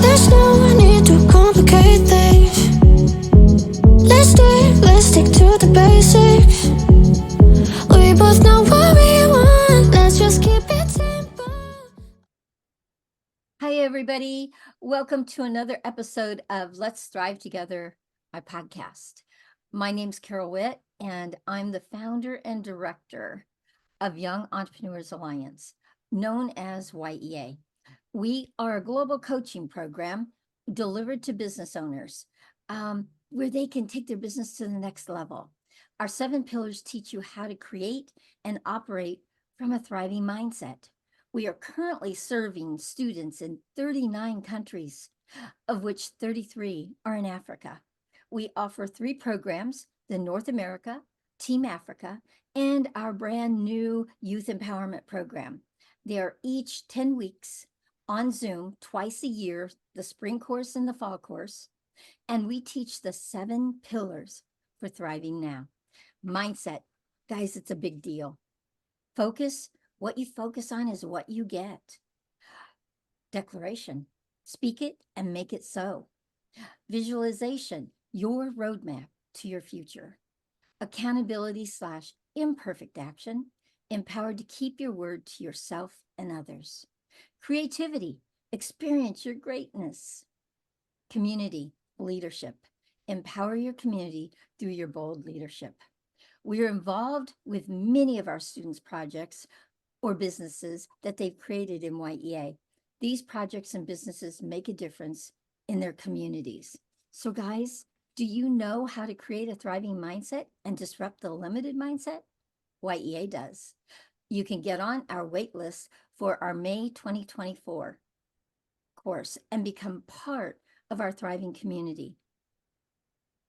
There's no need to complicate things. Let's stick to the basics. We both know what we want. Let's just keep it simple. Hi, everybody. Welcome to another episode of Let's Thrive Together, my podcast. My name's Carol Witt, and I'm the founder and director of Young Entrepreneurs Alliance, known as Y.E.A. We are a global coaching program delivered to business owners where they can take their business to the next level. Our 7 pillars teach you how to create and operate from a thriving mindset. We are currently serving students in 39 countries, of which 33 are in Africa. We offer 3 programs, the North America, Team Africa, and our brand new Youth Empowerment Program. They are each 10 weeks on Zoom twice a year, the spring course and the fall course. And we teach the 7 pillars for thriving now. Mindset, guys, it's a big deal. Focus, what you focus on is what you get. Declaration, speak it and make it so. Visualization, your roadmap to your future. Accountability/imperfect action, empowered to keep your word to yourself and others. Creativity, experience your greatness. Community, leadership, empower your community through your bold leadership. We are involved with many of our students' projects or businesses that they've created in Y.E.A. These projects and businesses make a difference in their communities. So guys, do you know how to create a thriving mindset and disrupt the limited mindset? Y.E.A. does. You can get on our wait list for our May 2024 course and become part of our thriving community.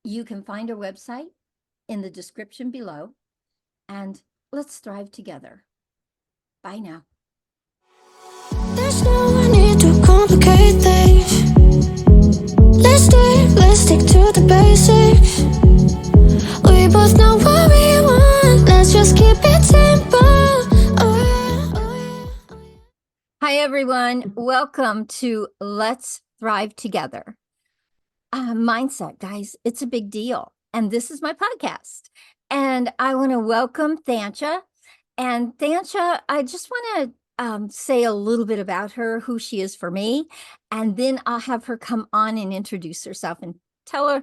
You can find our website in the description below, and let's thrive together. Bye now. There's no need to complicate things. Let's stick to the basics. We both know what we want. Let's just keep it simple. Oh yeah, oh yeah. Hi, everyone. Welcome to Let's Thrive Together. Mindset, guys, it's a big deal. And this is my podcast. And I want to welcome Thanecha. And Thanecha, I just want to say a little bit about her, who she is for me. And then I'll have her come on and introduce herself and tell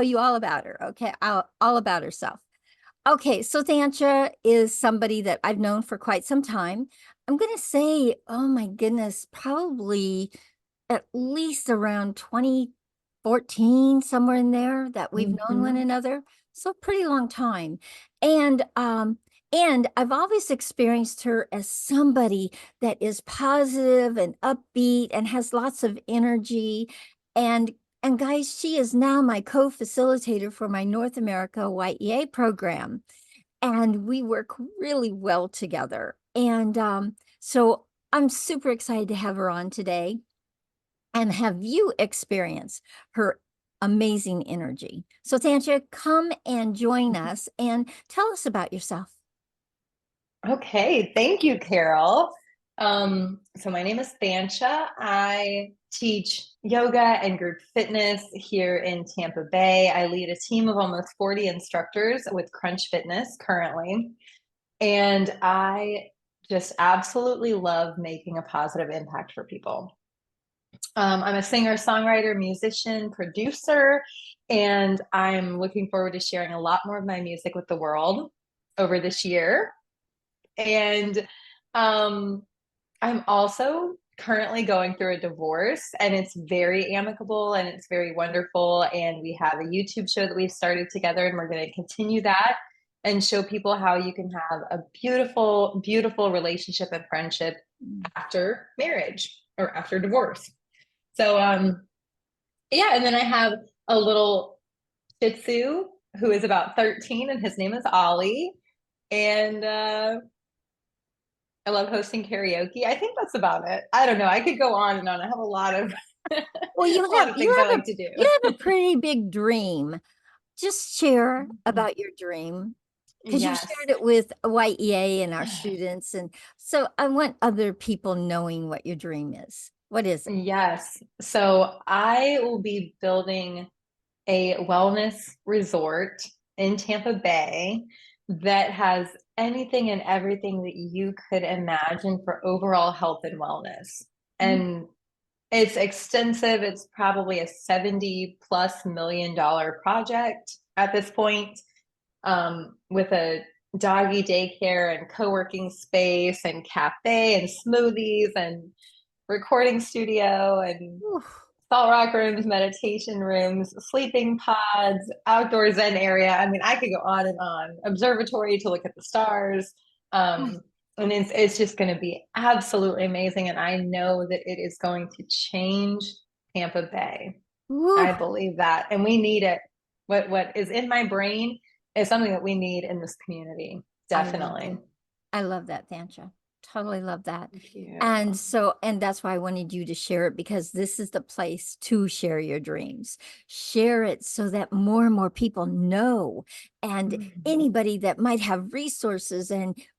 you all about her. Okay, all about herself. Okay, so Thanecha is somebody that I've known for quite some time. I'm going to say, oh my goodness, probably at least around 2014, somewhere in there, that we've known one another. So pretty long time. And I've always experienced her as somebody that is positive and upbeat and has lots of energy. And guys, she is now my co-facilitator for my North America Y.E.A program. And we work really well together. And so I'm super excited to have her on today and have you experience her amazing energy. So Thanecha, come and join us and tell us about yourself. Okay, thank you, Carol. So my name is Thanecha. I teach yoga and group fitness here in Tampa Bay. I lead a team of almost 40 instructors with Crunch Fitness currently. And I just absolutely love making a positive impact for people. I'm a singer, songwriter, musician, producer, and I'm looking forward to sharing a lot more of my music with the world over this year. And I'm also currently going through a divorce, and it's very amicable and it's very wonderful. And we have a YouTube show that we've started together, and we're going to continue that and show people how you can have a beautiful, beautiful relationship and friendship after marriage or after divorce. So, yeah, and then I have a little Shih Tzu who is about 13, and his name is Ollie. And I love hosting karaoke. I think that's about it. I don't know. I could go on and on. I have a lot of Well, a lot of things I like to do. You have a pretty big dream. Just share about your dream, because you Yes. shared it with Y.E.A and our students. And so I want other people knowing what your dream is. What is it? Yes. So I will be building a wellness resort in Tampa Bay that has anything and everything that you could imagine for overall health and wellness. Mm. And it's extensive. It's probably a 70+ million project at this point, with a doggy daycare and co-working space and cafe and smoothies and recording studio and Oof. salt rock rooms, meditation rooms, sleeping pods, outdoor zen area. I mean, I could go on and on. Observatory to look at the stars. And it's just going to be absolutely amazing. And I know that it is going to change Tampa Bay. I Oof. believe that. And we need it. What is in my brain is something that we need in this community. I love Definitely. that. I love that, Thanecha. Totally love that. Thank you. And that's why I wanted you to share it, because this is the place to share your dreams. Share it so that more and more people know, and Mhm. anybody that might have resources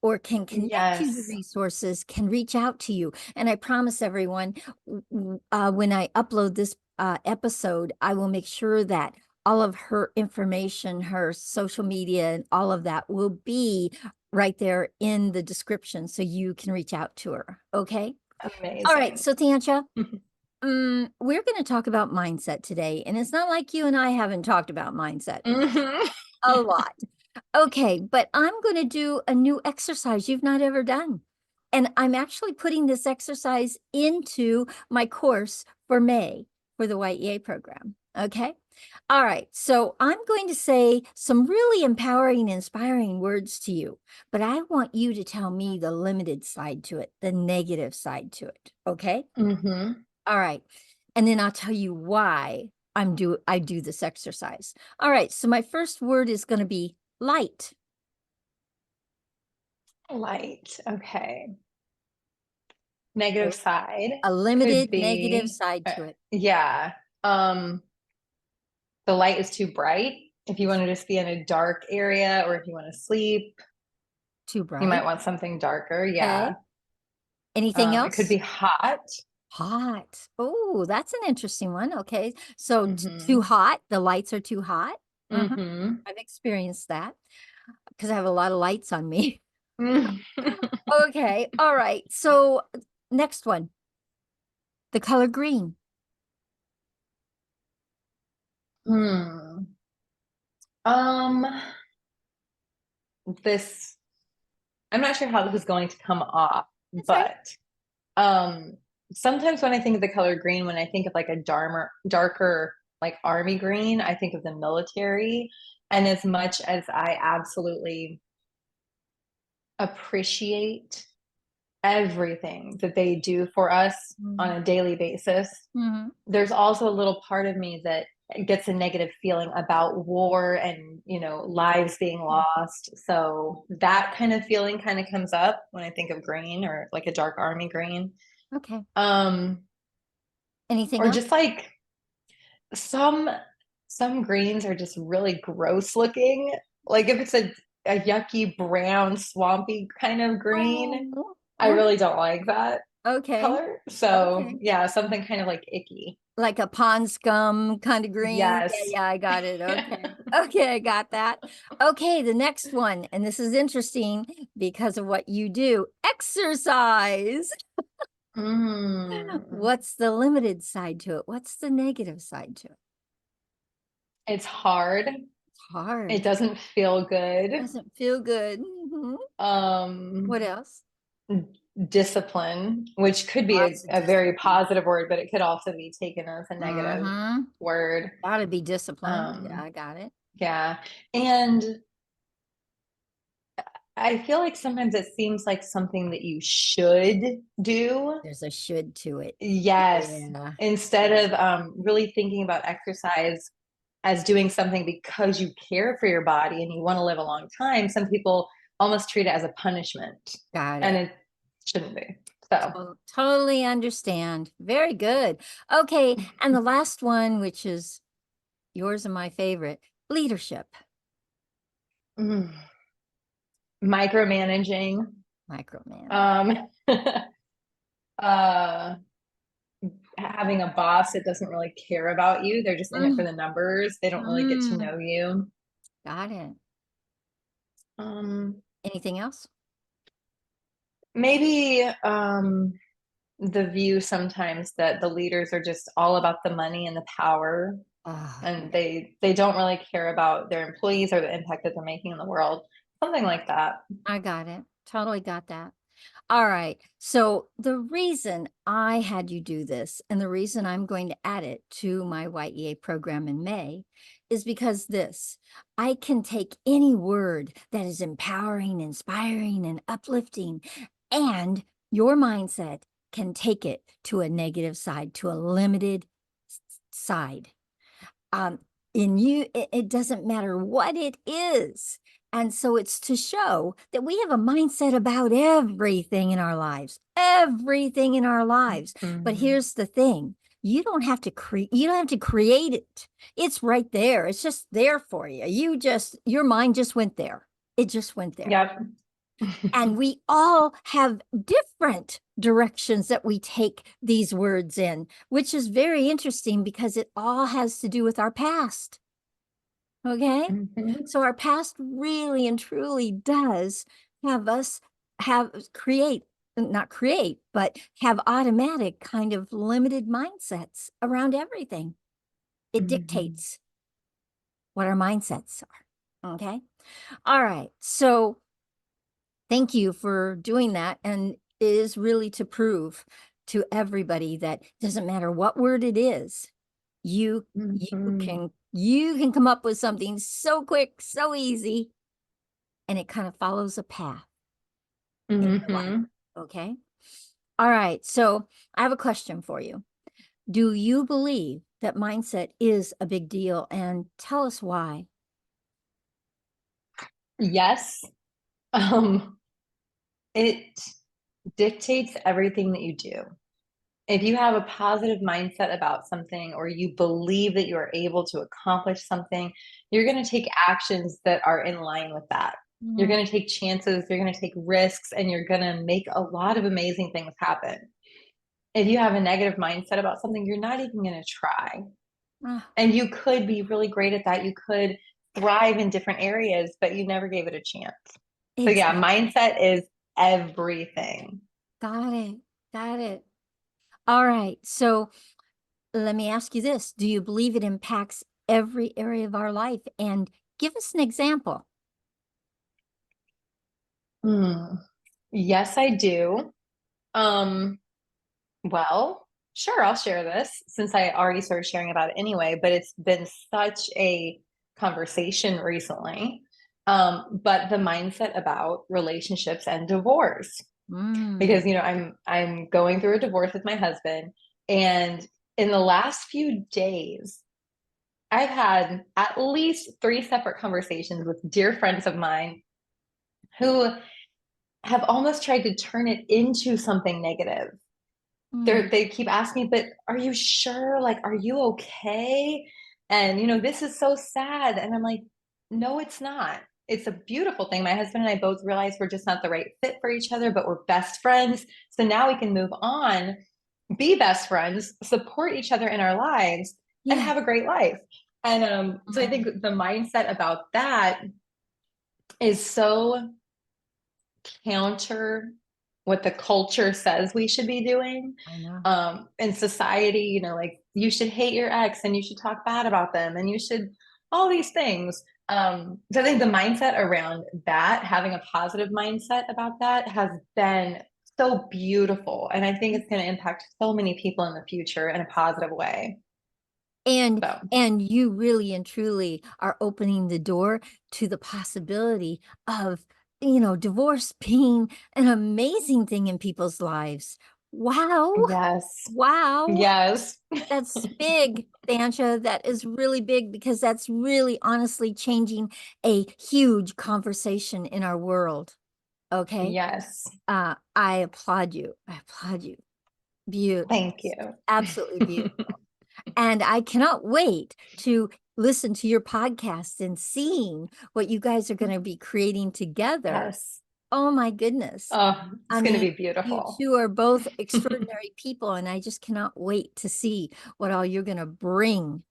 or can connect you to Yes. resources can reach out to you. And I promise everyone, when I upload this episode, I will make sure that all of her information, her social media, and all of that will be right there in the description so you can reach out to her. Okay. Amazing. All right. So, Thanecha, we're going to talk about mindset today. And it's not like you and I haven't talked about mindset a lot. Okay. But I'm going to do a new exercise you've not ever done. And I'm actually putting this exercise into my course for May for the Y.E.A program. Okay. All right. So I'm going to say some really empowering, inspiring words to you, but I want you to tell me the limited side to it, the negative side to it. Okay. Mm-hmm. All right. And then I'll tell you why I do this exercise. All right. So my first word is going to be light. Light. Okay. Negative side A could limited negative be, side to it. yeah. Um, the light is too bright. If you want to just be in a dark area, or if you want to sleep, Too you bright. might want something darker. Okay. Yeah. Anything It could be else? hot. Hot. Oh, that's an interesting one. Okay. So too Mm-hmm. hot. The lights are too hot. Mm-hmm. I've experienced that because I have a lot of lights on me. Mm-hmm. Okay. All right. So next one, the color green. Hmm. Um, this, I'm not sure how this is going to come off, That's right. but um, sometimes when I think of the color green, when I think of like a darker, like army green, I think of the military. And as much as I absolutely appreciate everything that they do for us on a daily basis, Mm-hmm. there's also a little part of me that gets a negative feeling about war and, lives being lost. So that kind of feeling kind of comes up when I think of green, or like a dark army green. Okay. Um, Anything or else? just like some greens are just really gross looking. Like if it's a yucky brown swampy kind of green, Oh, I really don't like that okay. color. So Okay. yeah, something kind of like icky. Like a pond scum kind of green. Yeah, Yes. yeah, I got it. Okay. Okay, I got that. Okay, the next one, and this is interesting because of what you do. Exercise. Mm. What's the limited side to it? What's the negative side to it? It's hard. It's hard. It doesn't feel good. Doesn't feel good. Mhm. Um, What else? Discipline, which could be Lots of a very discipline. positive word, but it could also be taken as a negative Mm-hmm. word. Gotta be disciplined. Yeah, Um, I got it. yeah. And I feel like sometimes it seems like something that you should do. There's a should to it. Yes. Yeah. Instead of really thinking about exercise as doing something because you care for your body and you want to live a long time, some people almost treat it as a punishment, Got and it. it shouldn't be. So, Totally understand. Very good. Okay. And the last one, which is yours and my favorite, leadership. mm, micromanaging, Micromanage. um, uh, having a boss that doesn't really care about you. They're just in it for the numbers. They don't really get to know you. Got it. Anything else? Maybe the view sometimes that the leaders are just all about the money and the power, and they don't really care about their employees or the impact that they're making in the world. Something like that. I got it. Totally got that. All right. So the reason I had you do this and the reason I'm going to add it to my Y.E.A program in May is because I can take any word that is empowering, inspiring, and uplifting, and your mindset can take it to a negative side, to a limited side. It doesn't matter what it is. And so it's to show that we have a mindset about everything in our lives, everything in our lives. But here's the thing. You don't have to create it. It's right there. It's just there for you. Your mind just went there. It just went there. Yep. And we all have different directions that we take these words in, which is very interesting because it all has to do with our past. Okay. So our past really and truly does have us not create, but have automatic kind of limited mindsets around everything. It dictates what our mindsets are. Okay. All right. So thank you for doing that. And it is really to prove to everybody that it doesn't matter what word it is, you can come up with something so quick, so easy, and it kind of follows a path in your life. Okay. All right. So I have a question for you. Do you believe that mindset is a big deal? And tell us why. Yes. It dictates everything that you do. If you have a positive mindset about something, or you believe that you are able to accomplish something, you're going to take actions that are in line with that. You're going to take chances, you're going to take risks, and you're going to make a lot of amazing things happen. If you have a negative mindset about something, you're not even going to try. And you could be really great at that. You could thrive in different areas, but you never gave it a chance. Exactly. So yeah, mindset is everything. Got it. Got it. All right. So let me ask you this. Do you believe it impacts every area of our life? And give us an example. Yes, I do. Well, sure, I'll share this since I already started sharing about it anyway, but it's been such a conversation recently. But the mindset about relationships and divorce. Because I'm going through a divorce with my husband, and in the last few days I've had at least 3 separate conversations with dear friends of mine who have almost tried to turn it into something negative. They keep asking me, but are you sure? Like, are you okay? And this is so sad. And I'm like, no, it's not. It's a beautiful thing. My husband and I both realize we're just not the right fit for each other, but we're best friends. So now we can move on, be best friends, support each other in our lives, and have a great life. And so I think the mindset about that is so counter what the culture says we should be doing. I know. In society, like you should hate your ex and you should talk bad about them and you should all these things. So I think the mindset around that, having a positive mindset about that, has been so beautiful. And I think it's going to impact so many people in the future in a positive way. And you really and truly are opening the door to the possibility of divorce being an amazing thing in people's lives. Wow. Yes. Wow. Yes. That's big, Thanecha. That is really big, because that's really honestly changing a huge conversation in our world. Okay. Yes. I applaud you. I applaud you. Beautiful. Thank you. Absolutely beautiful. And I cannot wait to listen to your podcast and seeing what you guys are going to be creating together. Yes. Oh my goodness. Oh, it's I going to mean, be you beautiful. two are both extraordinary people, and I just cannot wait to see what all you're going to bring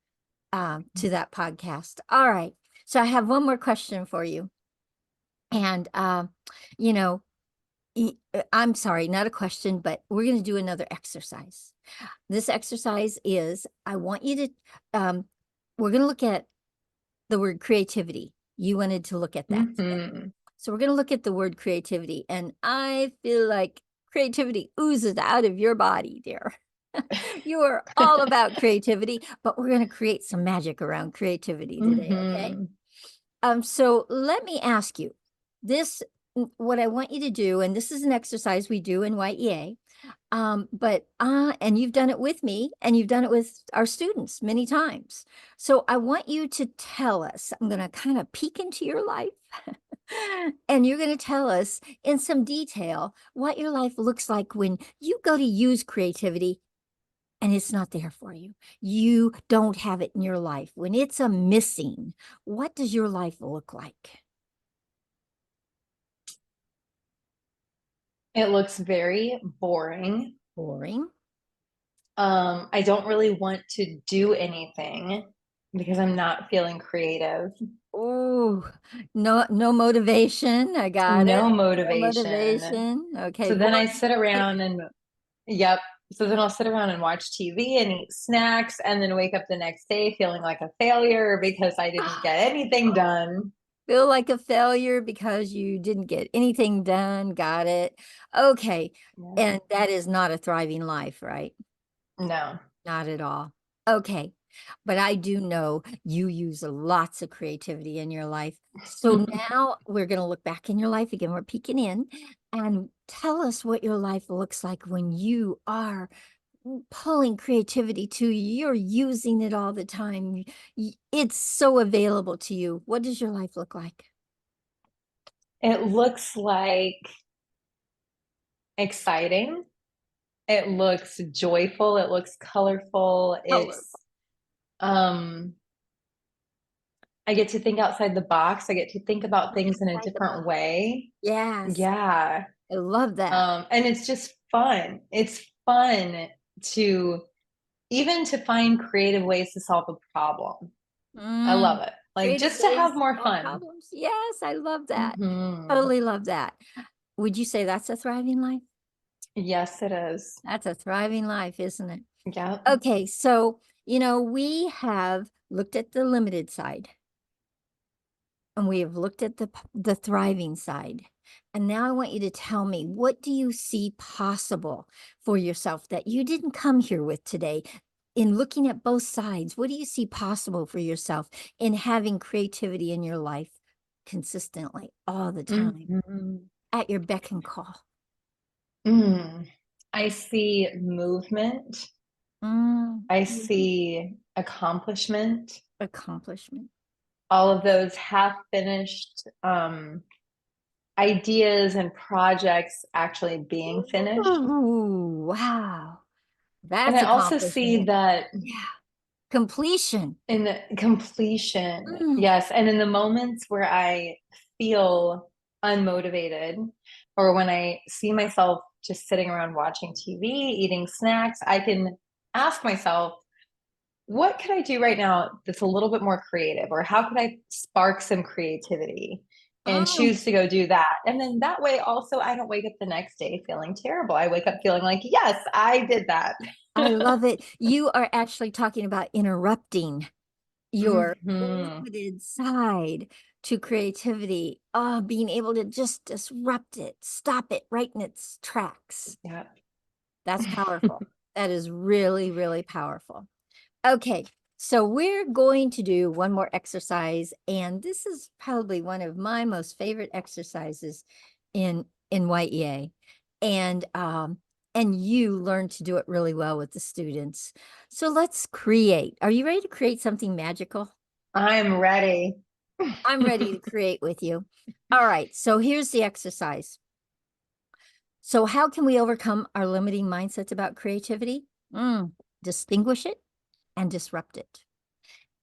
to that podcast. All right. So I have one more question for you. And, you know, I'm sorry, not a question, but we're going to do another exercise. This exercise is I want you to, we're going to look at the word creativity. You wanted to look at that today. Mhm. So we're going to look at the word creativity. And I feel like creativity oozes out of your body, dear. You are all about creativity, but we're going to create some magic around creativity today, okay? Mhm. So let me ask you this, what I want you to do, and this is an exercise we do in Y.E.A. And you've done it with me and you've done it with our students many times. So I want you to tell us, I'm going to kind of peek into your life and you're going to tell us in some detail what your life looks like when you go to use creativity and it's not there for you. You don't have it in your life. When it's a missing, what does your life look like? It looks very boring. Boring. I don't really want to do anything because I'm not feeling creative. Oh, no motivation. I got it. No No motivation. motivation. Okay, So then I boring. sit around and, yep. So then I'll sit around and watch TV and eat snacks and then wake up the next day feeling like a failure because I didn't get anything done. Feel like a failure because you didn't get anything done. Got it. Okay. Yeah. And that is not a thriving life, right? No. Not at all. Okay. But I do know you use lots of creativity in your life. So now we're going to look back in your life again. We're peeking in and tell us what your life looks like when you are pulling creativity to you. You're using it all the time. It's so available to you. What does your life look like? It looks like exciting. It looks joyful. It looks colorful. It's Colorful. um I get to think outside the box. I get to think about things in a Outside the different box. way. Yes, Yeah. I love that. And it's just fun. It's fun to even to find creative ways to solve a problem. I love Mm, it. Like creative just to ways have to more solve fun. problems. Yes, I love that. Hmm. Totally love that. Would you say that's a thriving life? Yes, it is. That's a thriving life, isn't it? Yep. Okay, so, we have looked at the limited side and we have looked at the thriving side. And now I want you to tell me, what do you see possible for yourself that you didn't come here with today? In looking at both sides, what do you see possible for yourself in having creativity in your life consistently all the time Mhm. at your beck and call? Mm. I see movement. I Mhm. see accomplishment. Accomplishment. All of those half finished ideas and projects actually being finished. Ooh, wow. And That's I also see accomplishment. that Yeah. Completion. in the completion, Mm. yes, and in the moments where I feel unmotivated or when I see myself just sitting around watching TV, eating snacks, I can ask myself, what could I do right now that's a little bit more creative? Or how could I spark some creativity and Oh, choose to go do that? And then that way, also, I don't wake up the next day feeling terrible. I wake up feeling like, yes, I did that. I love it. You are actually talking about interrupting your Hmm. limited side to creativity. Being able to just disrupt it, stop it right in its tracks. Yeah. That's powerful. That is really, really powerful. Okay, so we're going to do one more exercise, and this is probably one of my most favorite exercises in Y.E.A. And you learn to do it really well with the students. So let's create. Are you ready to create something magical? I'm ready. I'm ready to create with you. All right, so here's the exercise. So how can we overcome our limiting mindsets about creativity? Distinguish it and disrupt it.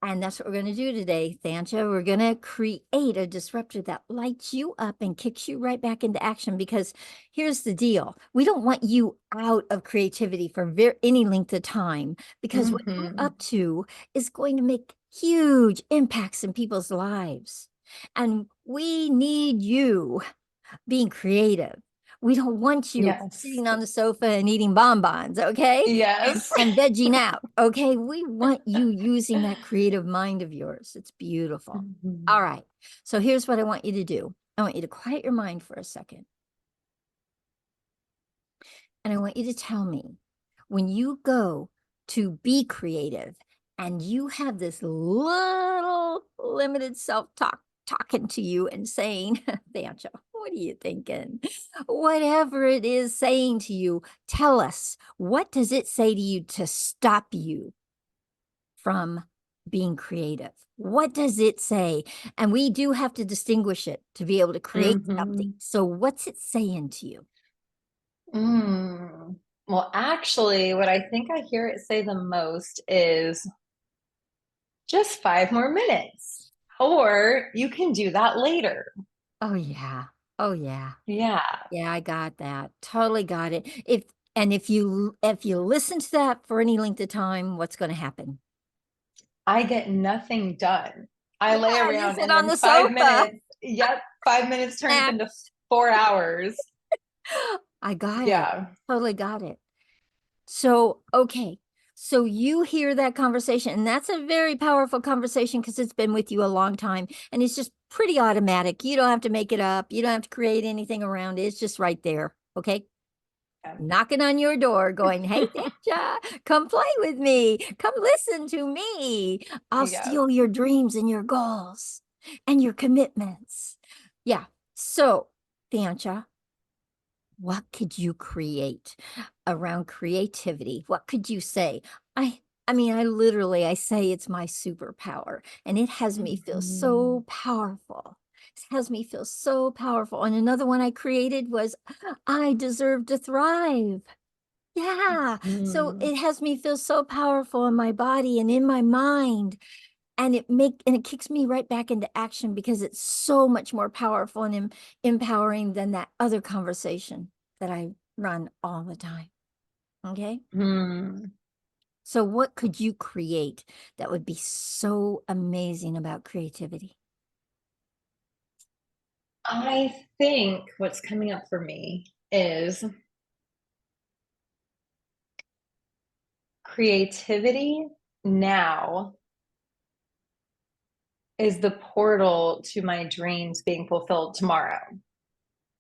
And that's what we're going to do today, Thanecha. We're going to create a disruptor that lights you up and kicks you right back into action. Because here's the deal. We don't want you out of creativity for any length of time, because what you're up to is going to make huge impacts in people's lives. And we need you being creative. We don't want you Yes. sitting on the sofa and eating bonbons, okay? Yes. And vegging out, okay? We want you using that creative mind of yours. It's beautiful. All right. So here's what I want you to do. I want you to quiet your mind for a second. And I want you to tell me, when you go to be creative and you have this little limited self-talk talking to you and saying, Thanecha, what are you thinking? Whatever it is saying to you, tell us, what does it say to you to stop you from being creative? What does it say? And we do have to distinguish it to be able to create something. So what's it saying to you? Well, actually, what I think I hear it say the most is just 5 more minutes, or you can do that later. Oh, yeah. Oh, yeah. Yeah. Yeah, I got that. Totally got it. If you listen to that for any length of time, what's going to happen? I get nothing done. I lay Yeah, you around sit and on then the 5 minutes, sofa. 5 minutes turns into 4 hours. I got it. Yeah. Totally got it. So, okay. So you hear that conversation, and that's a very powerful conversation because it's been with you a long time, and it's just pretty automatic. You don't have to make it up. You don't have to create anything around it. It's just right there. Okay. Yeah. Knocking on your door going, hey, Thanecha, come play with me. Come listen to me. I'll Yeah. steal your dreams and your goals and your commitments. Yeah. So, Thanecha, what could you create around creativity? What could you say? I mean, I say it's my superpower, and it has me feel so powerful. It has me feel so powerful. And another one I created was, I deserve to thrive. Yeah. So it has me feel so powerful in my body and in my mind. And it kicks me right back into action because it's so much more powerful and empowering than that other conversation that I run all the time. Okay. So what could you create that would be so amazing about creativity? I think what's coming up for me is creativity now is the portal to my dreams being fulfilled tomorrow.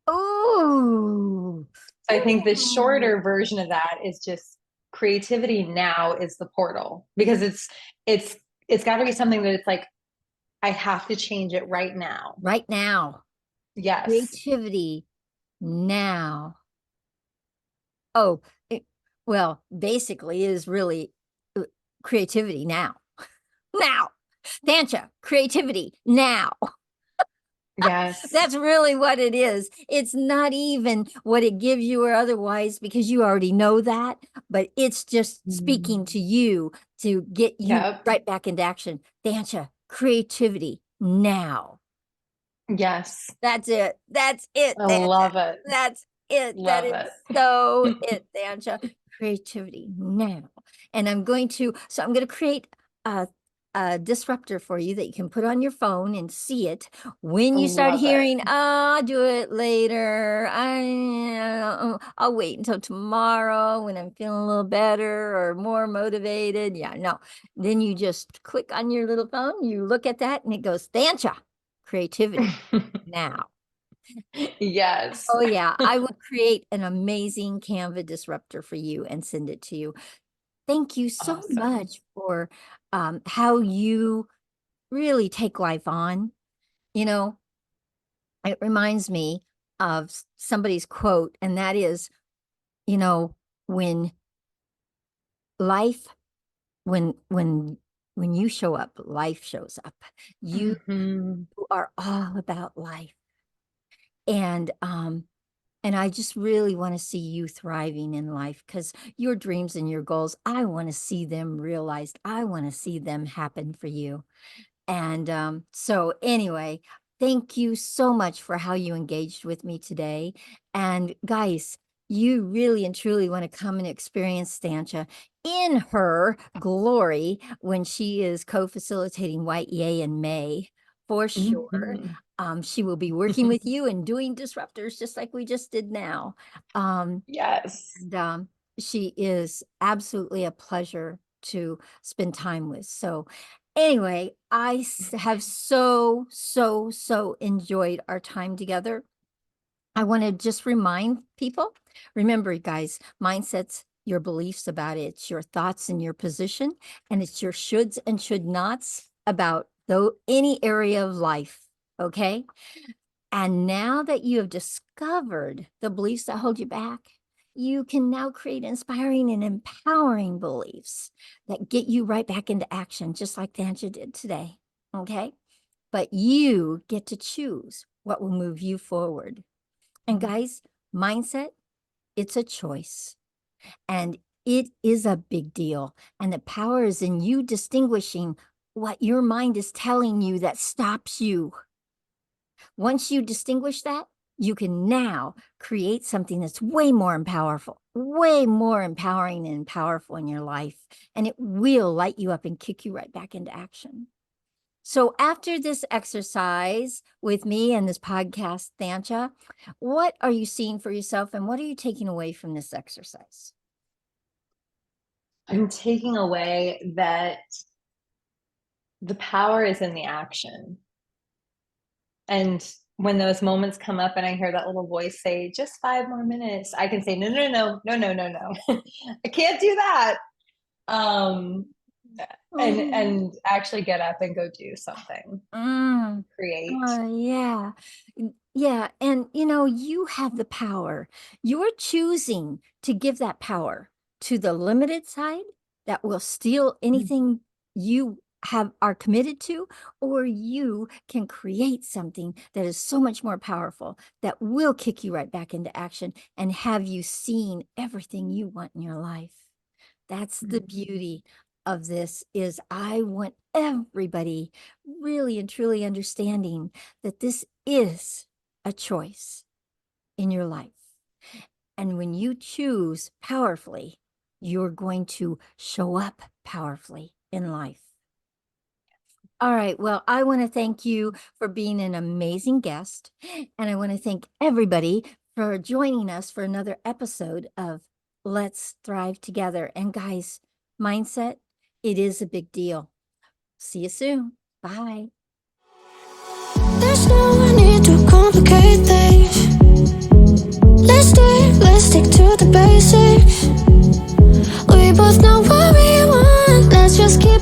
Oh, So I think the shorter version of that is just creativity now is the portal, because it's got to be something that it's like I have to change it right now. right now. Yes. Creativity now. Oh, well, basically is really creativity now. Now. Thanecha, creativity now. Yes. That's really what it is. It's not even what it gives you or otherwise, because you already know that, but it's just speaking to you to get you right back into action. Thanecha, creativity now. Yes. That's it. That's it. I Thanecha. love it. That's it. Love That it. is so it, Thanecha. Creativity now. And I'm going to create a disruptor for you that you can put on your phone and see it when you start Love hearing, it. I'll do it later. I'll wait until tomorrow when I'm feeling a little better or more motivated. Yeah, no. Then you just click on your little phone, you look at that, and it goes, Thanecha, creativity now. Yes. Oh, yeah. I would create an amazing Canva disruptor for you and send it to you. Thank you so Awesome. much for how you really take life on. You know, it reminds me of somebody's quote, and that is, you know, when life, when you show up, life shows up. You are all about life. And And I just really want to see you thriving in life, because your dreams and your goals, I want to see them realized. I want to see them happen for you. And so anyway, thank you so much for how you engaged with me today. And guys, you really and truly want to come and experience Thanecha in her glory when she is co-facilitating Y.E.A in May, for sure. She will be working with you and doing disruptors just like we just did now. Yes. And she is absolutely a pleasure to spend time with. So anyway, I have so enjoyed our time together. I want to just remind people, remember guys, mindset's your beliefs about it. It's your thoughts and your position, and it's your shoulds and should nots about any area of life. Okay. And now that you have discovered the beliefs that hold you back, you can now create inspiring and empowering beliefs that get you right back into action, just like Thanecha did today. Okay. But you get to choose what will move you forward. And guys, mindset, it's a choice. And it is a big deal. And the power is in you distinguishing what your mind is telling you that stops you. Once you distinguish that, you can now create something that's way more powerful, way more empowering and powerful in your life. And it will light you up and kick you right back into action. So after this exercise with me and this podcast, Thanecha, what are you seeing for yourself and what are you taking away from this exercise? I'm taking away that the power is in the action. And when those moments come up and I hear that little voice say, just 5 more minutes, I can say, no. I can't do that. And actually get up and go do something. Create. Yeah. Yeah. And you have the power. You're choosing to give that power to the limited side that will steal anything you are committed to, or you can create something that is so much more powerful that will kick you right back into action and have you seeing everything you want in your life. That's the beauty of this. Is I want everybody really and truly understanding that this is a choice in your life. And when you choose powerfully, you're going to show up powerfully in life. All right. Well, I want to thank you for being an amazing guest. And I want to thank everybody for joining us for another episode of Let's Thrive Together. And guys, mindset, it is a big deal. See you soon. Bye. There's no need to complicate things. Let's stick to the basics. We both know what we want. Let's just keep